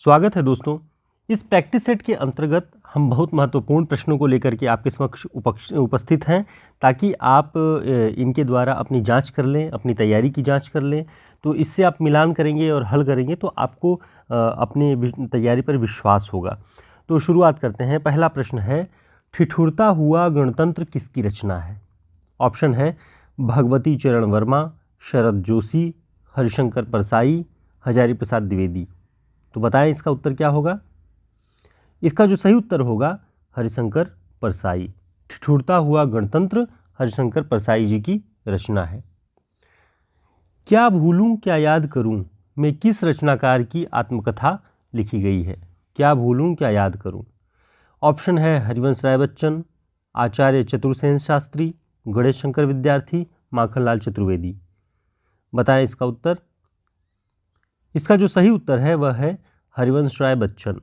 स्वागत है दोस्तों। इस प्रैक्टिस सेट के अंतर्गत हम बहुत महत्वपूर्ण प्रश्नों को लेकर के आपके समक्ष उपस्थित हैं ताकि आप इनके द्वारा अपनी जांच कर लें, अपनी तैयारी की जांच कर लें। तो इससे आप मिलान करेंगे और हल करेंगे तो आपको अपने तैयारी पर विश्वास होगा। तो शुरुआत करते हैं। पहला प्रश्न है, ठिठुरता हुआ गणतंत्र किसकी रचना है? ऑप्शन है भगवती चरण वर्मा, शरद जोशी, हरिशंकर परसाई, हजारी प्रसाद द्विवेदी। तो बताएं इसका उत्तर क्या होगा? इसका जो सही उत्तर होगा हरिशंकर परसाई। ठिठुरता हुआ गणतंत्र हरिशंकर परसाई जी की रचना है। क्या भूलूं क्या याद करूं में किस रचनाकार की आत्मकथा लिखी गई है? क्या भूलूं क्या याद करूं। ऑप्शन है हरिवंश राय बच्चन, आचार्य चतुर्सेन शास्त्री, गणेश शंकर विद्यार्थी, माखनलाल चतुर्वेदी। बताएं इसका उत्तर। इसका जो सही उत्तर है वह है हरिवंश राय बच्चन।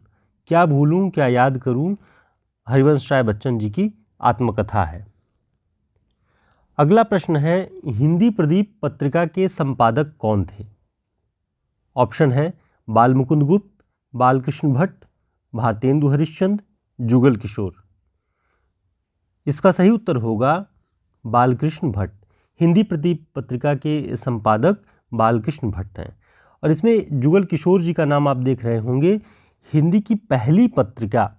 क्या भूलूं क्या याद करूं हरिवंश राय बच्चन जी की आत्मकथा है। अगला प्रश्न है, हिंदी प्रदीप पत्रिका के संपादक कौन थे? ऑप्शन है बालमुकुंद गुप्त, बालकृष्ण भट्ट, भारतेंदु हरिश्चंद्र, जुगल किशोर। इसका सही उत्तर होगा बालकृष्ण भट्ट। हिंदी प्रदीप पत्रिका के संपादक बालकृष्ण भट्ट हैं। और इसमें जुगल किशोर जी का नाम आप देख रहे होंगे। हिंदी की पहली पत्रिका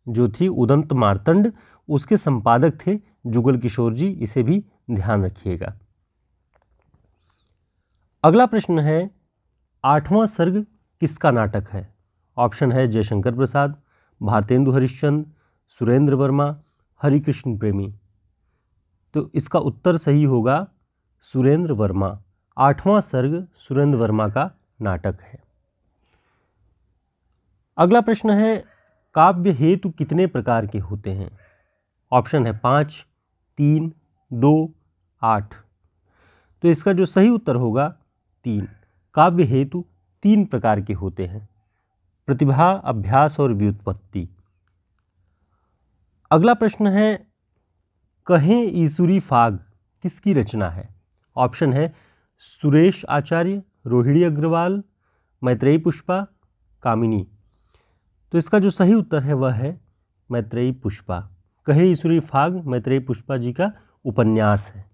जो थी उदंत मार्तंड, उसके संपादक थे जुगल किशोर जी। इसे भी ध्यान रखिएगा। अगला प्रश्न है, आठवां सर्ग किसका नाटक है? ऑप्शन है जयशंकर प्रसाद, भारतेंदु हरिश्चंद्र, सुरेंद्र वर्मा, हरिकृष्ण प्रेमी। तो इसका उत्तर सही होगा सुरेंद्र वर्मा। आठवां सर्ग सुरेंद्र वर्मा का नाटक है। अगला प्रश्न है, काव्य हेतु कितने प्रकार के होते हैं? ऑप्शन है 5, 3, 2, 8। तो इसका जो सही उत्तर होगा 3। काव्य हेतु 3 प्रकार के होते हैं, प्रतिभा, अभ्यास और व्युत्पत्ति। अगला प्रश्न है, कहें ईसुरी फाग किसकी रचना है? ऑप्शन है सुरेश आचार्य, रोहिणी अग्रवाल, मैत्रेयी पुष्पा, कामिनी। तो इसका जो सही उत्तर है वह है मैत्रेयी पुष्पा। कहे ईसुरी फाग मैत्रेयी पुष्पा जी का उपन्यास है।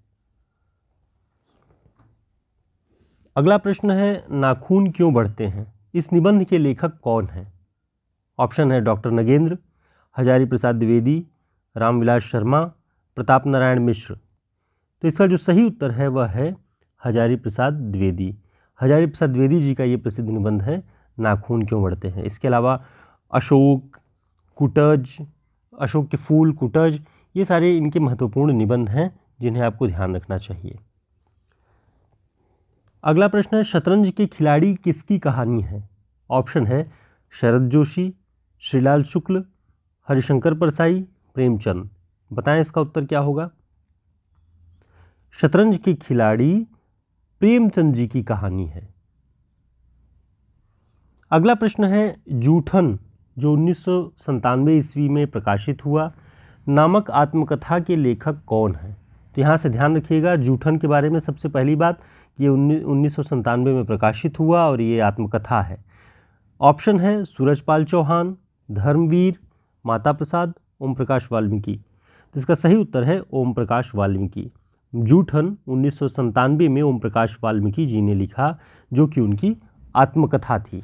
अगला प्रश्न है, नाखून क्यों बढ़ते हैं? इस निबंध के लेखक कौन हैं? ऑप्शन है डॉक्टर नगेंद्र, हजारी प्रसाद द्विवेदी, रामविलास शर्मा, प्रताप नारायण मिश्र। तो इसका जो सही उत्तर है वह है हजारी प्रसाद द्विवेदी। हजारी प्रसाद द्विवेदी जी का ये प्रसिद्ध निबंध है नाखून क्यों बढ़ते हैं। इसके अलावा अशोक, कुटज, अशोक के फूल, कुटज, ये सारे इनके महत्वपूर्ण निबंध हैं जिन्हें आपको ध्यान रखना चाहिए। अगला प्रश्न है, शतरंज के खिलाड़ी किसकी कहानी है? ऑप्शन है शरद जोशी, श्रीलाल शुक्ल, हरिशंकर परसाई, प्रेमचंद। बताएं इसका उत्तर क्या होगा? शतरंज के खिलाड़ी प्रेमचंद जी की कहानी है। अगला प्रश्न है, जूठन जो 1997 ईस्वी में प्रकाशित हुआ नामक आत्मकथा के लेखक कौन है? तो यहाँ से ध्यान रखिएगा जूठन के बारे में। सबसे पहली बात, ये 1997 में प्रकाशित हुआ और ये आत्मकथा है। ऑप्शन है सूरजपाल चौहान, धर्मवीर, माता प्रसाद, ओम प्रकाश वाल्मीकि। तो इसका सही उत्तर है ओम प्रकाश वाल्मीकि। जूठन 1997 में ओम प्रकाश वाल्मीकि जी ने लिखा, जो कि उनकी आत्मकथा थी।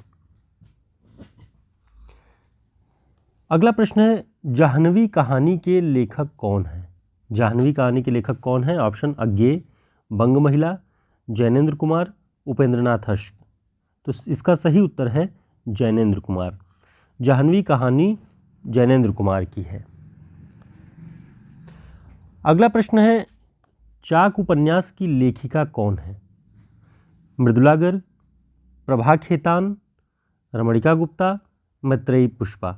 अगला प्रश्न है, जाह्नवी कहानी के लेखक कौन हैं? जाह्नवी कहानी के लेखक कौन हैं? ऑप्शन अज्ञेय, बंग महिला, जैनेन्द्र कुमार, उपेंद्रनाथ अश्क। तो इसका सही उत्तर है जैनेन्द्र कुमार। जाह्नवी कहानी जैनेन्द्र कुमार की है। अगला प्रश्न है, चाक उपन्यास की लेखिका कौन है? मृदुला गर्ग, प्रभा खेतान, रमणिका गुप्ता, मैत्रेयी पुष्पा।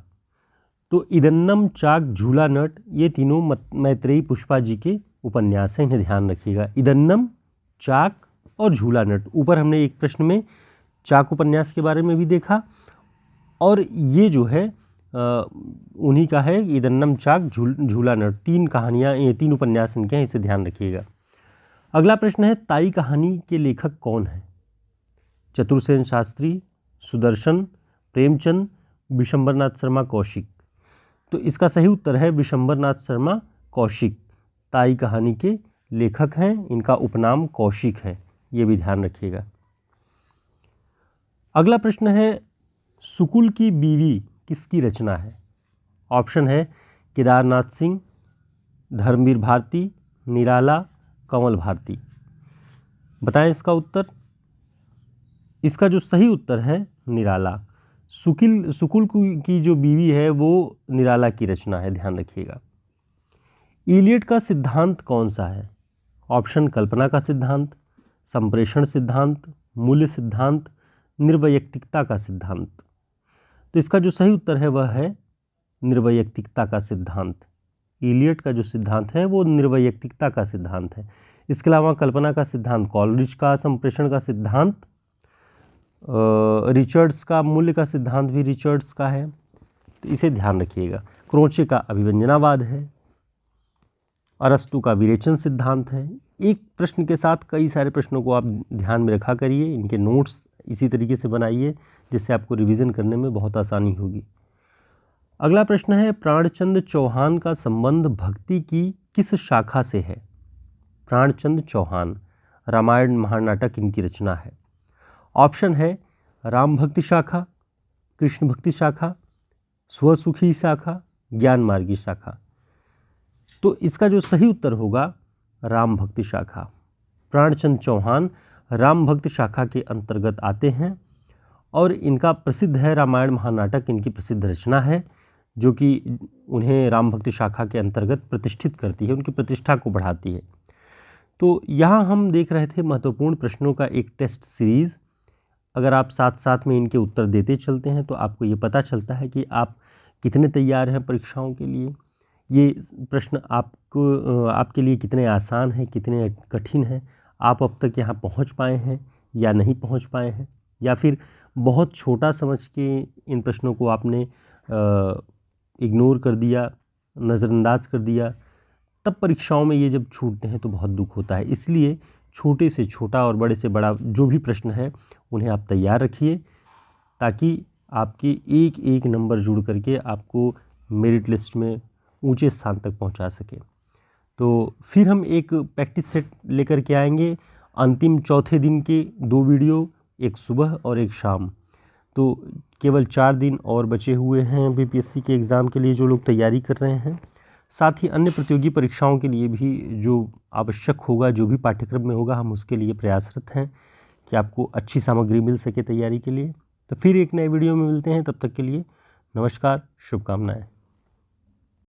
तो इदन्नम, चाक, झूला नट, ये तीनों मैत्रेयी पुष्पा जी के उपन्यास हैं, इन्हें ध्यान रखिएगा। इदन्नम, चाक और झूला नट। ऊपर हमने एक प्रश्न में चाक उपन्यास के बारे में भी देखा और ये जो है उन्हीं का है। इदन्नम, चाक, झूला नट, 3 कहानियाँ, ये 3 उपन्यास इनके हैं, इसे ध्यान रखिएगा। अगला प्रश्न है, ताई कहानी के लेखक कौन है? चतुर्सेन शास्त्री, सुदर्शन, प्रेमचंद, विशंबरनाथ शर्मा, कौशिक। तो इसका सही उत्तर है विशंबरनाथ शर्मा कौशिक। ताई कहानी के लेखक हैं, इनका उपनाम कौशिक है, ये भी ध्यान रखिएगा। अगला प्रश्न है, सुकुल की बीवी किसकी रचना है? ऑप्शन है केदारनाथ सिंह, धर्मवीर भारती, निराला, कमल भारती। बताएं इसका उत्तर। इसका जो सही उत्तर है निराला। सुकुल की जो बीवी है वो निराला की रचना है, ध्यान रखिएगा। इलियट का सिद्धांत कौन सा है? ऑप्शन कल्पना का सिद्धांत, संप्रेषण सिद्धांत, मूल्य सिद्धांत, निर्वैयक्तिकता का सिद्धांत। तो इसका जो सही उत्तर है वह है निर्वैयक्तिकता का सिद्धांत। इलियट का जो सिद्धांत है वो निर्वैयक्तिकता का सिद्धांत है। इसके अलावा कल्पना का सिद्धांत कॉलरिज का, संप्रेषण का सिद्धांत रिचर्ड्स का, मूल्य का सिद्धांत भी रिचर्ड्स का है, तो इसे ध्यान रखिएगा। क्रोचे का अभिव्यंजनावाद है, अरस्तु का विरेचन सिद्धांत है। एक प्रश्न के साथ कई सारे प्रश्नों को आप ध्यान में रखा करिए, इनके नोट्स इसी तरीके से बनाइए जिससे आपको रिवीजन करने में बहुत आसानी होगी। अगला प्रश्न है, प्राणचंद चौहान का संबंध भक्ति की किस शाखा से है? प्राणचंद चौहान, रामायण महानाटक इनकी रचना है। ऑप्शन है राम भक्ति शाखा, कृष्ण भक्ति शाखा, स्वसुखी शाखा, ज्ञान मार्गी शाखा। तो इसका जो सही उत्तर होगा राम भक्ति शाखा। प्राणचंद चौहान राम भक्ति शाखा के अंतर्गत आते हैं और इनका प्रसिद्ध है रामायण महानाटक, इनकी प्रसिद्ध रचना है जो कि उन्हें राम भक्ति शाखा के अंतर्गत प्रतिष्ठित करती है, उनकी प्रतिष्ठा को बढ़ाती है। तो यहाँ हम देख रहे थे महत्वपूर्ण प्रश्नों का एक टेस्ट सीरीज़। अगर आप साथ साथ में इनके उत्तर देते चलते हैं तो आपको ये पता चलता है कि आप कितने तैयार हैं परीक्षाओं के लिए, ये प्रश्न आपके लिए कितने आसान हैं, कितने कठिन हैं, आप अब तक यहाँ पहुँच पाए हैं या नहीं पहुँच पाए हैं, या फिर बहुत छोटा समझ के इन प्रश्नों को आपने इग्नोर कर दिया, नज़रअंदाज कर दिया। तब परीक्षाओं में ये जब छूटते हैं तो बहुत दुख होता है। इसलिए छोटे से छोटा और बड़े से बड़ा जो भी प्रश्न है उन्हें आप तैयार रखिए ताकि आपके एक एक नंबर जुड़ करके आपको मेरिट लिस्ट में ऊंचे स्थान तक पहुंचा सके। तो फिर हम एक प्रैक्टिस सेट लेकर के आएंगे। अंतिम चौथे दिन के 2 वीडियो, एक सुबह और एक शाम। तो केवल 4 दिन और बचे हुए हैं बीपीएससी के एग्ज़ाम के लिए जो लोग तैयारी कर रहे हैं। साथ ही अन्य प्रतियोगी परीक्षाओं के लिए भी जो आवश्यक होगा, जो भी पाठ्यक्रम में होगा, हम उसके लिए प्रयासरत हैं कि आपको अच्छी सामग्री मिल सके तैयारी के लिए। तो फिर एक नए वीडियो में मिलते हैं, तब तक के लिए नमस्कार, शुभकामनाएं।